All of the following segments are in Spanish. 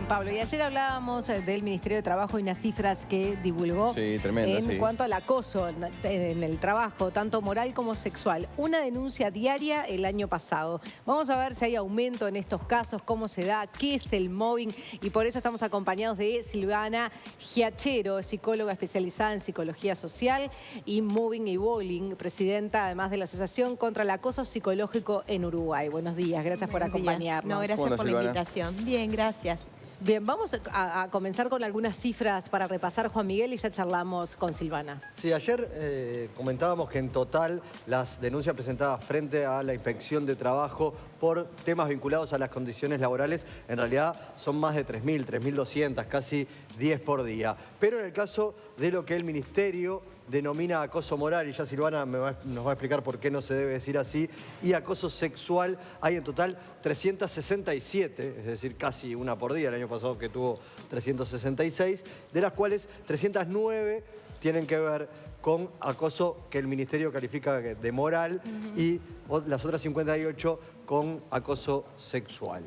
Pablo, y ayer hablábamos del Ministerio de Trabajo y unas cifras que divulgó en cuanto al acoso en el trabajo, tanto moral como sexual. Una denuncia diaria el año pasado. Vamos a ver si hay aumento en estos casos, cómo se da, qué es el mobbing, y por eso estamos acompañados de Silvana Giachero, psicóloga especializada en psicología social y mobbing y bullying, presidenta además de la Asociación contra el Acoso Psicológico en Uruguay. Buenos días, gracias por acompañarnos. No, gracias por la invitación. Bien, gracias. Bien, vamos a comenzar con algunas cifras para repasar, Juan Miguel, y ya charlamos con Silvana. Sí, ayer comentábamos que en total las denuncias presentadas frente a la Inspección de Trabajo por temas vinculados a las condiciones laborales, en realidad son más de 3.000, 3.200, casi 10 por día. Pero en el caso de lo que el Ministerio denomina acoso moral, y ya Silvana nos va a explicar por qué no se debe decir así, y acoso sexual, hay en total 367, es decir, casi una por día, el año pasado que tuvo 366, de las cuales 309 tienen que ver con acoso que el Ministerio califica de moral y las otras 58 con acoso sexual.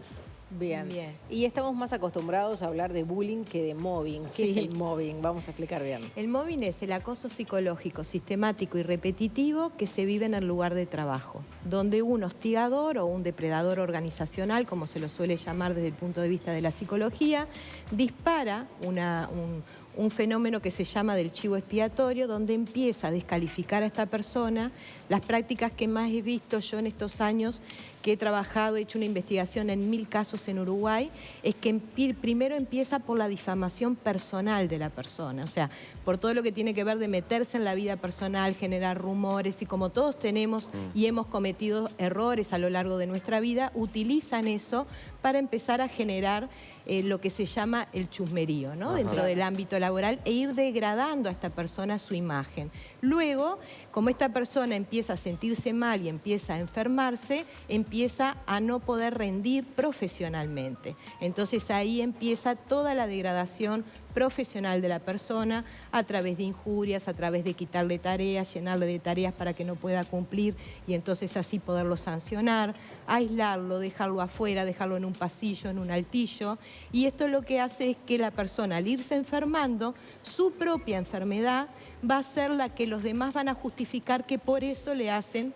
Bien. Y estamos más acostumbrados a hablar de bullying que de mobbing. ¿Qué es el mobbing? Vamos a explicar bien. El mobbing es el acoso psicológico, sistemático y repetitivo que se vive en el lugar de trabajo, donde un hostigador o un depredador organizacional, como se lo suele llamar desde el punto de vista de la psicología, dispara un fenómeno que se llama del chivo expiatorio, donde empieza a descalificar a esta persona. Las prácticas que más he visto yo en estos años que he trabajado, he hecho una investigación en 1000 casos en Uruguay, es que primero empieza por la difamación personal de la persona, o sea, por todo lo que tiene que ver de meterse en la vida personal, generar rumores, y como todos tenemos y hemos cometido errores a lo largo de nuestra vida, utilizan eso para empezar a generar lo que se llama el chusmerío, ¿no? Dentro del ámbito laboral, e ir degradando a esta persona su imagen. Luego, como esta persona empieza a sentirse mal y empieza a enfermarse, empieza a no poder rendir profesionalmente. Entonces ahí empieza toda la degradación profesional de la persona a través de injurias, a través de quitarle tareas, llenarle de tareas para que no pueda cumplir y entonces así poderlo sancionar, aislarlo, dejarlo afuera, dejarlo en un pasillo, en un altillo. Y esto lo que hace es que la persona, al irse enfermando, su propia enfermedad va a ser la que los demás van a justificar que por eso le hacen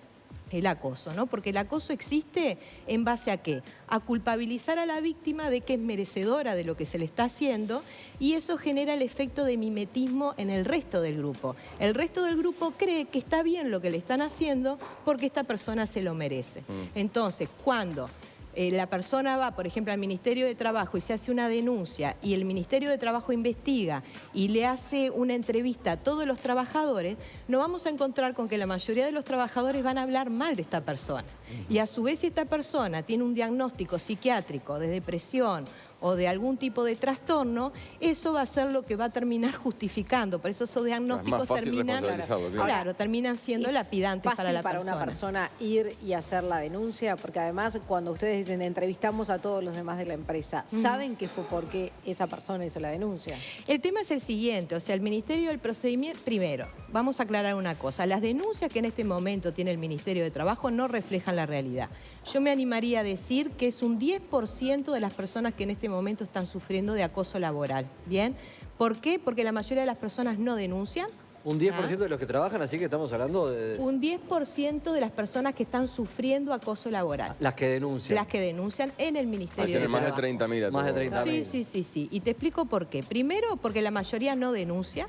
el acoso, ¿no? Porque el acoso existe en base a ¿qué? A culpabilizar a la víctima de que es merecedora de lo que se le está haciendo, y eso genera el efecto de mimetismo en el resto del grupo. El resto del grupo cree que está bien lo que le están haciendo porque esta persona se lo merece. Entonces, cuando la persona va, por ejemplo, al Ministerio de Trabajo y se hace una denuncia y el Ministerio de Trabajo investiga y le hace una entrevista a todos los trabajadores, nos vamos a encontrar con que la mayoría de los trabajadores van a hablar mal de esta persona. Y a su vez, si esta persona tiene un diagnóstico psiquiátrico de depresión o de algún tipo de trastorno, eso va a ser lo que va a terminar justificando. Por eso esos diagnósticos terminan siendo lapidantes para la persona. Una persona ir y hacer la denuncia, porque además cuando ustedes dicen entrevistamos a todos los demás de la empresa, ¿saben que fue porque esa persona hizo la denuncia? El tema es el siguiente, o sea, el Ministerio del Procedimiento, primero, vamos a aclarar una cosa, las denuncias que en este momento tiene el Ministerio de Trabajo no reflejan la realidad. Yo me animaría a decir que es un 10% de las personas que en este momento están sufriendo de acoso laboral, ¿bien? ¿Por qué? Porque la mayoría de las personas no denuncian. Un 10% de los que trabajan, así que estamos hablando de... Un 10% de las personas que están sufriendo acoso laboral. Las que denuncian. Las que denuncian en el Ministerio de Trabajo. Más de 30.000. Más de 30.000. Sí. Y te explico por qué. Primero, porque la mayoría no denuncia,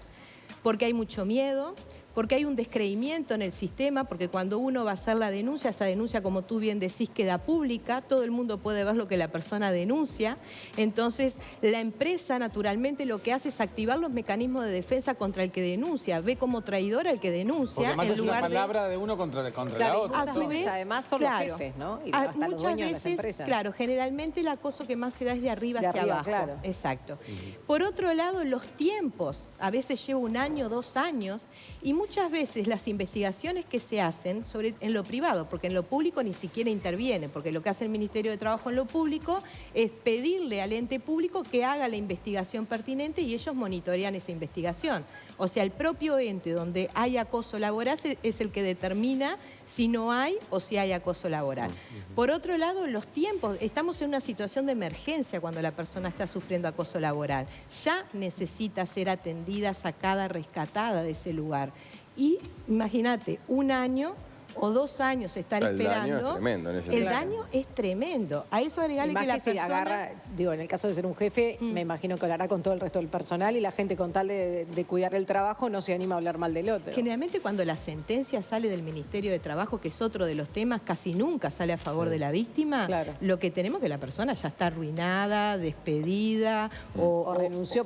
porque hay mucho miedo, porque hay un descreimiento en el sistema, porque cuando uno va a hacer la denuncia, esa denuncia, como tú bien decís, queda pública, todo el mundo puede ver lo que la persona denuncia. Entonces, la empresa, naturalmente, lo que hace es activar los mecanismos de defensa contra el que denuncia, ve como traidor al que denuncia. Porque en lugar una palabra de uno contra la otra. A su vez, además son los jefes, ¿no? Y hasta muchas los dueños veces, de las empresas. Claro, generalmente el acoso que más se da es de arriba hacia abajo. Claro. Exacto. Por otro lado, los tiempos, a veces lleva 1 año, 2 años, y muchas muchas veces las investigaciones que se hacen en lo privado, porque en lo público ni siquiera interviene, porque lo que hace el Ministerio de Trabajo en lo público es pedirle al ente público que haga la investigación pertinente y ellos monitorean esa investigación. O sea, el propio ente donde hay acoso laboral es el que determina si no hay o si hay acoso laboral. Por otro lado, los tiempos, estamos en una situación de emergencia cuando la persona está sufriendo acoso laboral. Ya necesita ser atendida, sacada, rescatada de ese lugar. Y imagínate, 1 año o 2 años estar esperando. El daño es tremendo en ese El daño es tremendo. A eso agregarle que la persona... agarra, digo, en el caso de ser un jefe, me imagino que hablará con todo el resto del personal y la gente con tal de cuidar el trabajo no se anima a hablar mal del otro. Generalmente cuando la sentencia sale del Ministerio de Trabajo, que es otro de los temas, casi nunca sale a favor de la víctima, lo que tenemos es que la persona ya está arruinada, despedida, o renunció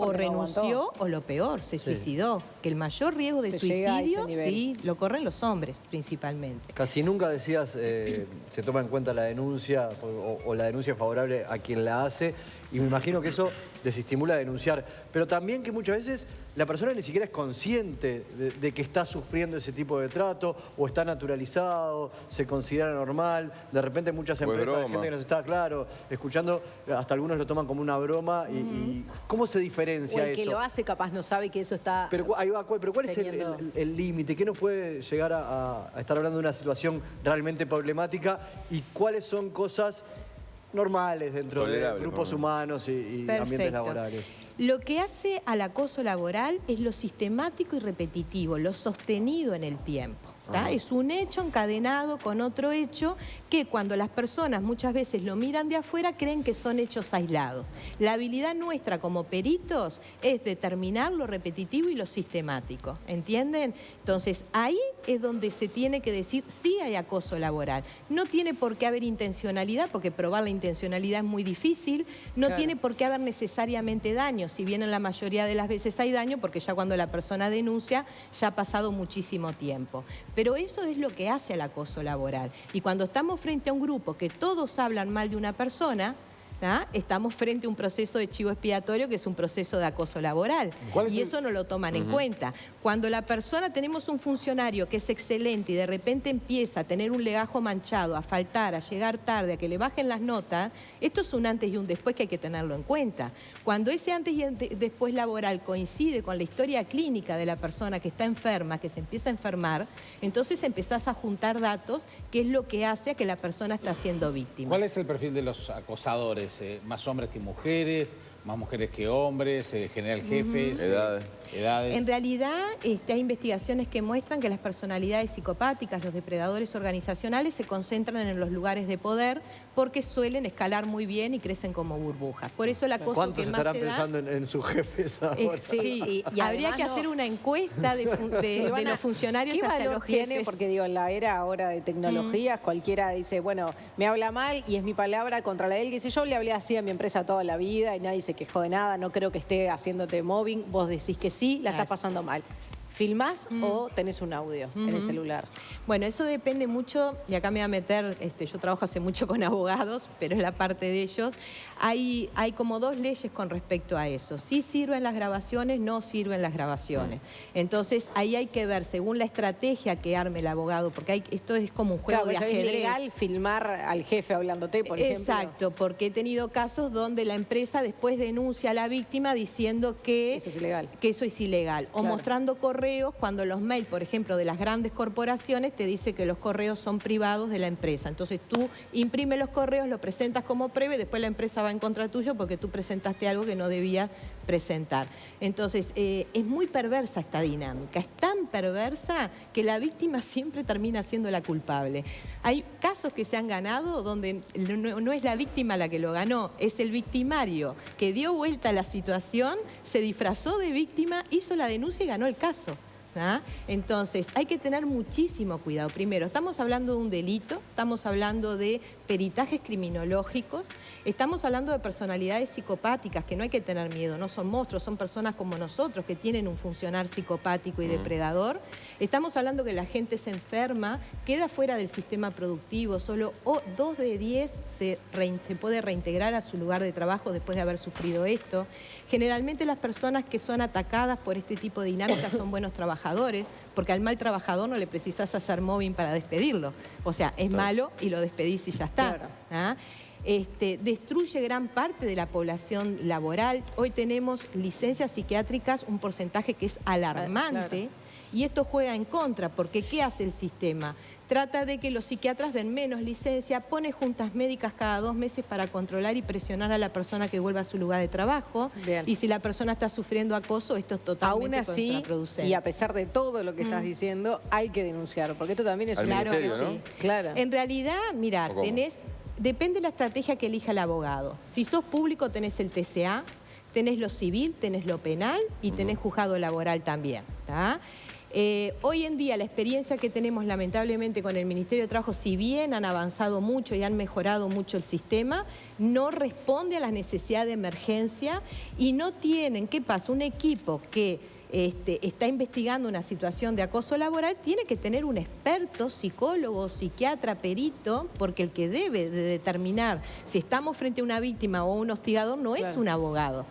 o lo peor, se suicidó. Que el mayor riesgo de suicidio, sí, lo corren los hombres principalmente. Casi nunca decías, se toma en cuenta la denuncia o la denuncia favorable a quien la hace, y me imagino que eso desestimula a denunciar, pero también que muchas veces la persona ni siquiera es consciente de que está sufriendo ese tipo de trato, o está naturalizado, se considera normal. De repente muchas empresas, de gente que nos está, escuchando, hasta algunos lo toman como una broma. Y ¿cómo se diferencia eso? O el que lo hace capaz no sabe que eso está... Pero, ahí va, pero ¿cuál es el límite? ¿Qué nos puede llegar a estar hablando de una situación realmente problemática? ¿Y cuáles son cosas normales dentro de grupos humanos y ambientes laborales? Lo que hace al acoso laboral es lo sistemático y repetitivo, lo sostenido en el tiempo. Es un hecho encadenado con otro hecho que cuando las personas muchas veces lo miran de afuera creen que son hechos aislados. La habilidad nuestra como peritos es determinar lo repetitivo y lo sistemático, ¿entienden? Entonces ahí es donde se tiene que decir sí hay acoso laboral. No tiene por qué haber intencionalidad, porque probar la intencionalidad es muy difícil, no tiene por qué haber necesariamente daño, si bien en la mayoría de las veces hay daño, porque ya cuando la persona denuncia ya ha pasado muchísimo tiempo. Pero eso es lo que hace al acoso laboral. Y cuando estamos frente a un grupo que todos hablan mal de una persona, estamos frente a un proceso de chivo expiatorio que es un proceso de acoso laboral. Y eso no lo toman en cuenta. Cuando la persona, tenemos un funcionario que es excelente y de repente empieza a tener un legajo manchado, a faltar, a llegar tarde, a que le bajen las notas, esto es un antes y un después que hay que tenerlo en cuenta. Cuando ese antes y después laboral coincide con la historia clínica de la persona que está enferma, que se empieza a enfermar, entonces empezás a juntar datos, que es lo que hace a que la persona está siendo víctima. ¿Cuál es el perfil de los acosadores? ¿Más hombres que mujeres? ¿Más mujeres que hombres? ¿General jefes? ¿Edades? En realidad hay investigaciones que muestran que las personalidades psicopáticas, los depredadores organizacionales, se concentran en los lugares de poder porque suelen escalar muy bien y crecen como burbujas. Por eso el acoso ¿Cuántos que más estarán se da... pensando en sus jefes ahora? Sí, y habría que hacer una encuesta de los funcionarios hacia los jefes. Porque digo, en la era ahora de tecnologías, cualquiera dice, bueno, me habla mal y es mi palabra contra la de él. Que si yo le hablé así a mi empresa toda la vida y nadie se quejó de nada, no creo que esté haciéndote mobbing, vos decís que sí, la estás pasando mal. ¿Filmás o tenés un audio en el celular? Bueno, eso depende mucho, y acá me voy a meter, yo trabajo hace mucho con abogados, pero es la parte de ellos. Hay como 2 leyes con respecto a eso. Sí sirven las grabaciones, no sirven las grabaciones. Entonces, ahí hay que ver, según la estrategia que arme el abogado, porque esto es como un juego de ajedrez. Es legal filmar al jefe hablándote, por ejemplo. Exacto, porque he tenido casos donde la empresa después denuncia a la víctima diciendo que eso es ilegal. Que eso es ilegal. O mostrando correos, cuando los mails, por ejemplo, de las grandes corporaciones, te dice que los correos son privados de la empresa. Entonces tú imprimes los correos, los presentas como prueba y después la empresa va en contra tuyo porque tú presentaste algo que no debías presentar. Entonces, es muy perversa esta dinámica. Es tan perversa que la víctima siempre termina siendo la culpable. Hay casos que se han ganado donde no es la víctima la que lo ganó, es el victimario que dio vuelta a la situación, se disfrazó de víctima, hizo la denuncia y ganó el caso. Entonces, hay que tener muchísimo cuidado. Primero, estamos hablando de un delito, estamos hablando de peritajes criminológicos, estamos hablando de personalidades psicopáticas, que no hay que tener miedo, no son monstruos, son personas como nosotros que tienen un funcionar psicopático y depredador. Estamos hablando que la gente se enferma, queda fuera del sistema productivo, solo 2 de 10 se puede reintegrar a su lugar de trabajo después de haber sufrido esto. Generalmente las personas que son atacadas por este tipo de dinámicas son buenos trabajadores. trabajadores, porque al mal trabajador no le precisás hacer mobbing para despedirlo. O sea, es malo y lo despedís y ya está. Claro. ¿Ah? Destruye gran parte de la población laboral. Hoy tenemos licencias psiquiátricas, un porcentaje que es alarmante, y esto juega en contra, porque ¿qué hace el sistema? Trata de que los psiquiatras den menos licencia, pone juntas médicas cada 2 meses para controlar y presionar a la persona que vuelva a su lugar de trabajo. Bien. Y si la persona está sufriendo acoso, esto es totalmente contraproducente. Y a pesar de todo lo que estás diciendo, hay que denunciarlo, porque esto también es un... Claro que sí. Claro. En realidad, mira, depende de la estrategia que elija el abogado. Si sos público, tenés el TCA, tenés lo civil, tenés lo penal y tenés juzgado laboral también. ¿Tá? Hoy en día la experiencia que tenemos lamentablemente con el Ministerio de Trabajo, si bien han avanzado mucho y han mejorado mucho el sistema, no responde a las necesidades de emergencia y no tienen, ¿qué pasa? Un equipo que está investigando una situación de acoso laboral tiene que tener un experto, psicólogo, psiquiatra, perito, porque el que debe de determinar si estamos frente a una víctima o un hostigador no es un abogado.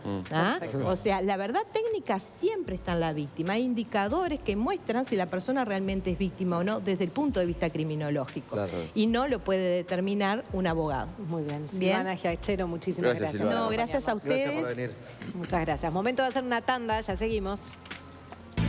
O sea, la verdad técnica siempre está en la víctima. Hay indicadores que muestran si la persona realmente es víctima o no desde el punto de vista criminológico. Y no lo puede determinar un abogado. Muy bien. Silvana Giachero, muchísimas gracias. No, gracias a ustedes. Gracias por venir. Muchas gracias. Momento de hacer una tanda, ya seguimos.